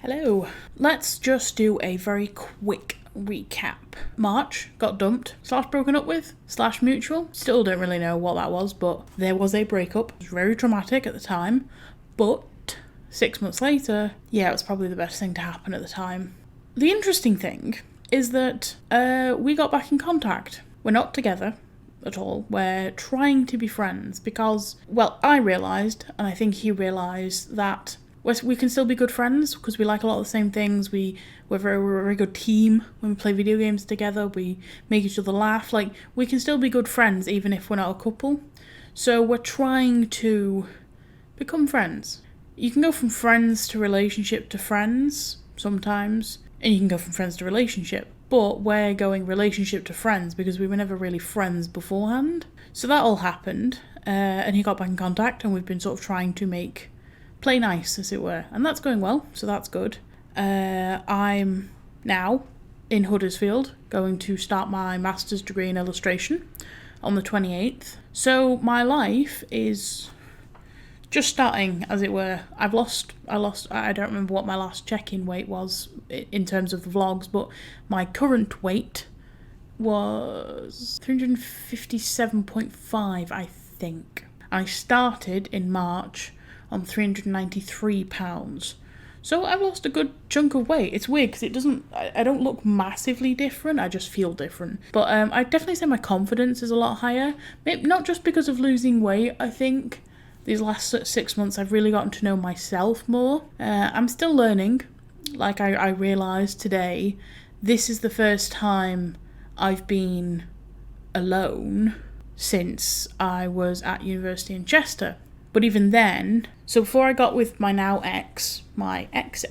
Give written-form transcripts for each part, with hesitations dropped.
Hello. Let's just do a very quick recap. March got dumped, / broken up with, / mutual. Still don't really know what that was, but there was a breakup. It was very traumatic at the time, but 6 months later, yeah, it was probably the best thing to happen at the time. The interesting thing is that we got back in contact. We're not together at all. We're trying to be friends because, well, I realised, and I think he realised, that we can still be good friends because we like a lot of the same things. We're a very good team when we play video games together. We make each other laugh. Like, we can still be good friends even if we're not a couple. So we're trying to become friends. You can go from friends to relationship to friends sometimes, and you can go from friends to relationship. But we're going relationship to friends because we were never really friends beforehand. So that all happened, and he got back in contact, and we've been sort of trying to play nice, as it were. And that's going well, so that's good. I'm now in Huddersfield, going to start my master's degree in illustration on the 28th. So my life is just starting, as it were. I don't remember what my last check-in weight was in terms of the vlogs, but my current weight was 357.5, I think. I started in March on 393 pounds. So I've lost a good chunk of weight. It's weird because I don't look massively different, I just feel different. But I'd definitely say my confidence is a lot higher. Maybe not just because of losing weight. I think these last 6 months I've really gotten to know myself more. I'm still learning. Like I realised today, this is the first time I've been alone since I was at university in Chester. But even then, so before I got with my now ex, my ex,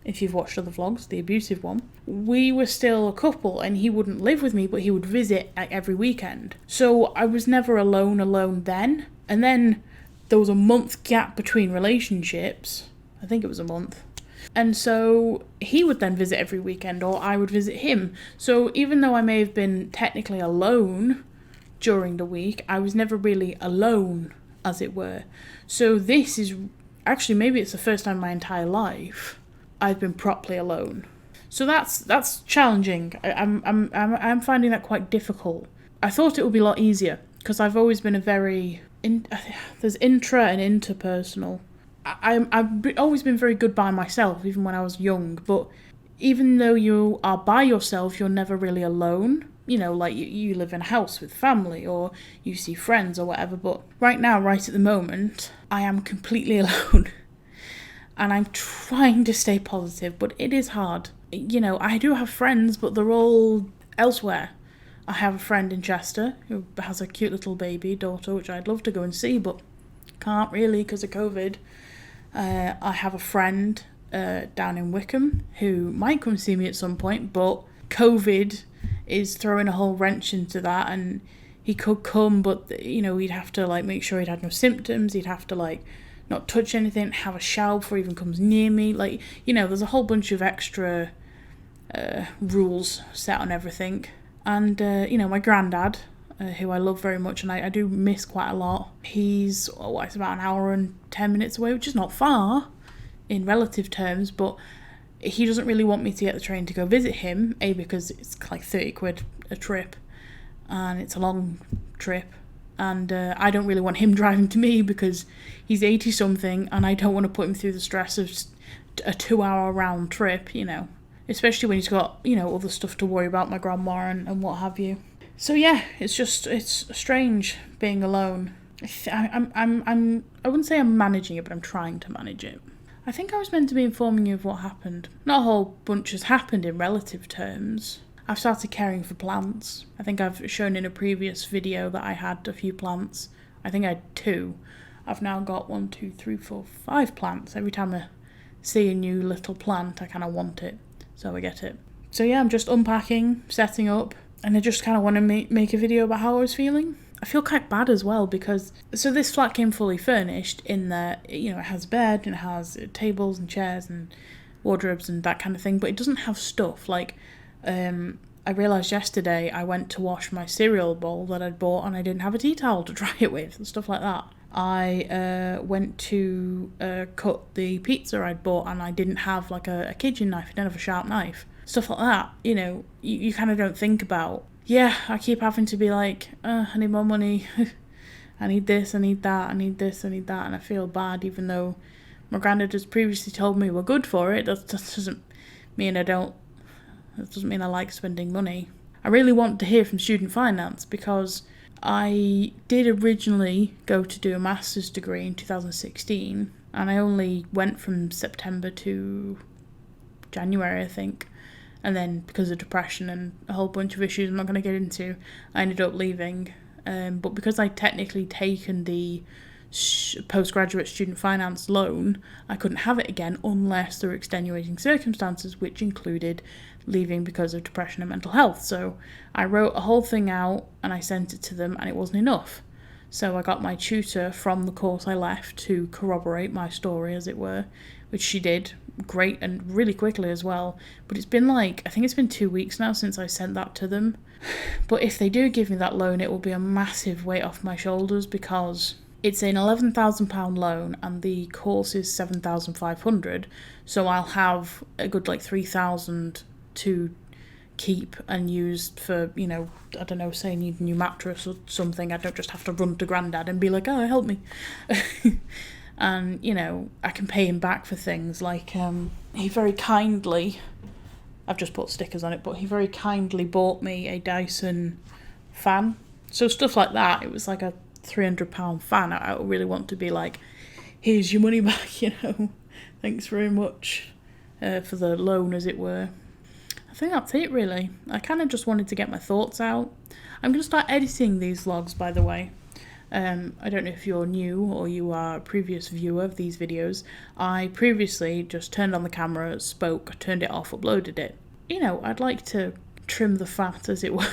if you've watched other vlogs, the abusive one, we were still a couple, and he wouldn't live with me, but he would visit every weekend. So I was never alone then. And then there was a month gap between relationships. I think it was a month. And so he would then visit every weekend, or I would visit him. So even though I may have been technically alone during the week, I was never really alone, as it were. So this is actually, maybe it's the first time in my entire life I've been properly alone. So that's challenging. I'm finding that quite difficult. I thought it would be a lot easier because I've always been there's intra and interpersonal. I've always been very good by myself, even when I was young. But even though you are by yourself, you're never really alone. You know, like you live in a house with family, or you see friends or whatever. But right now, right at the moment, I am completely alone. And I'm trying to stay positive, but it is hard. You know, I do have friends, but they're all elsewhere. I have a friend in Chester who has a cute little baby daughter, which I'd love to go and see, but can't really because of COVID. I have a friend down in Wickham who might come see me at some point, but COVID is throwing a whole wrench into that, and he could come, but you know, he'd have to like make sure he'd had no symptoms, he'd have to like not touch anything, have a shower before he even comes near me, like, you know, there's a whole bunch of extra rules set on everything. And you know, my granddad, who I love very much and I do miss quite a lot, he's it's about an hour and 10 minutes away, which is not far in relative terms, but he doesn't really want me to get the train to go visit him, because it's like 30 quid a trip, and it's a long trip, and I don't really want him driving to me because he's 80-something, and I don't want to put him through the stress of a 2-hour round trip, you know, especially when he's got, you know, other stuff to worry about, my grandma and what have you. So yeah, it's strange being alone. I wouldn't say I'm managing it, but I'm trying to manage it. I think I was meant to be informing you of what happened. Not a whole bunch has happened in relative terms. I've started caring for plants. I think I've shown in a previous video that I had a few plants. I think I had 2. I've now got 1, 2, 3, 4, 5 plants. Every time I see a new little plant, I kind of want it, so I get it. So yeah, I'm just unpacking, setting up, and I just kind of want to make a video about how I was feeling. I feel quite bad as well because, so this flat came fully furnished in that, you know, it has a bed and it has tables and chairs and wardrobes and that kind of thing, but it doesn't have stuff. Like, I realised yesterday I went to wash my cereal bowl that I'd bought and I didn't have a tea towel to dry it with and stuff like that. I went to cut the pizza I'd bought, and I didn't have like a kitchen knife, I didn't have a sharp knife. Stuff like that, you know, you kind of don't think about. Yeah, I keep having to be like, I need more money, I need this, I need that, I need this, I need that, and I feel bad even though my granddad has previously told me we're good for it. That doesn't mean I don't, that doesn't mean I like spending money. I really want to hear from student finance because I did originally go to do a master's degree in 2016, and I only went from September to January, I think. And then because of depression and a whole bunch of issues I'm not going to get into, I ended up leaving. But because I'd technically taken the postgraduate student finance loan, I couldn't have it again unless there were extenuating circumstances, which included leaving because of depression and mental health. So I wrote a whole thing out and I sent it to them, and it wasn't enough. So I got my tutor from the course I left to corroborate my story, as it were, which she did great and really quickly as well. But it's been I think it's been 2 weeks now since I sent that to them. But if they do give me that loan, it will be a massive weight off my shoulders, because it's an £11,000 loan and the course is £7,500. So I'll have a good £3,000 to keep and use for, you know, I don't know, say I need a new mattress or something. I don't just have to run to Grandad and be like, oh, help me. And, you know, I can pay him back for things like he very kindly, I've just put stickers on it, but he very kindly bought me a Dyson fan. So stuff like that. It was like a £300 fan. I really want to be like, here's your money back, you know. Thanks very much for the loan, as it were. I think that's it, really. I kind of just wanted to get my thoughts out. I'm going to start editing these vlogs, by the way. I don't know if you're new or you are a previous viewer of these videos. I previously just turned on the camera, spoke, turned it off, uploaded it. You know, I'd like to trim the fat, as it were.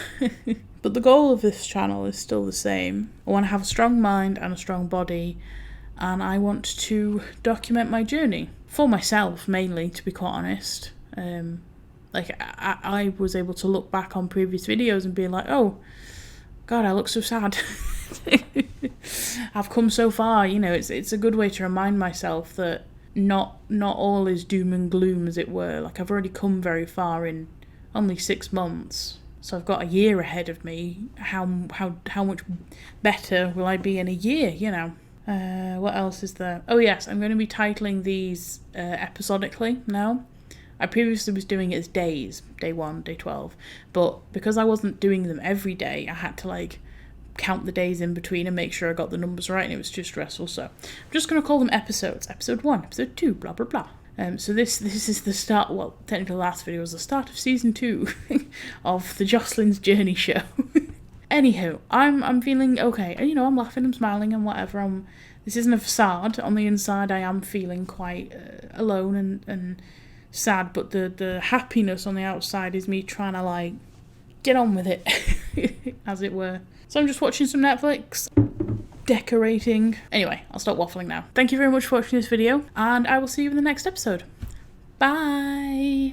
But the goal of this channel is still the same. I want to have a strong mind and a strong body, and I want to document my journey. For myself, mainly, to be quite honest. I was able to look back on previous videos and be like, oh, God, I look so sad. I've come so far, you know. It's a good way to remind myself that not all is doom and gloom, as it were. Like, I've already come very far in only 6 months, so I've got a year ahead of me. How much better will I be in a year, you know? What else is there? Oh yes, I'm going to be titling these episodically now. I previously was doing it as days, day 1, day 12, but because I wasn't doing them every day, I had to count the days in between and make sure I got the numbers right, and it was too stressful. So I'm just going to call them episodes. Episode 1, episode 2, blah blah blah. So this is the start. Well, technically the last video was the start of season 2 of the Jocelyn's Journey show. Anywho, I'm feeling okay. You know, I'm laughing, I'm smiling, and whatever. This isn't a facade. On the inside, I am feeling quite alone and sad, but the happiness on the outside is me trying to get on with it, as it were. So I'm just watching some Netflix, decorating. Anyway, I'll stop waffling now. Thank you very much for watching this video, and I will see you in the next episode. Bye!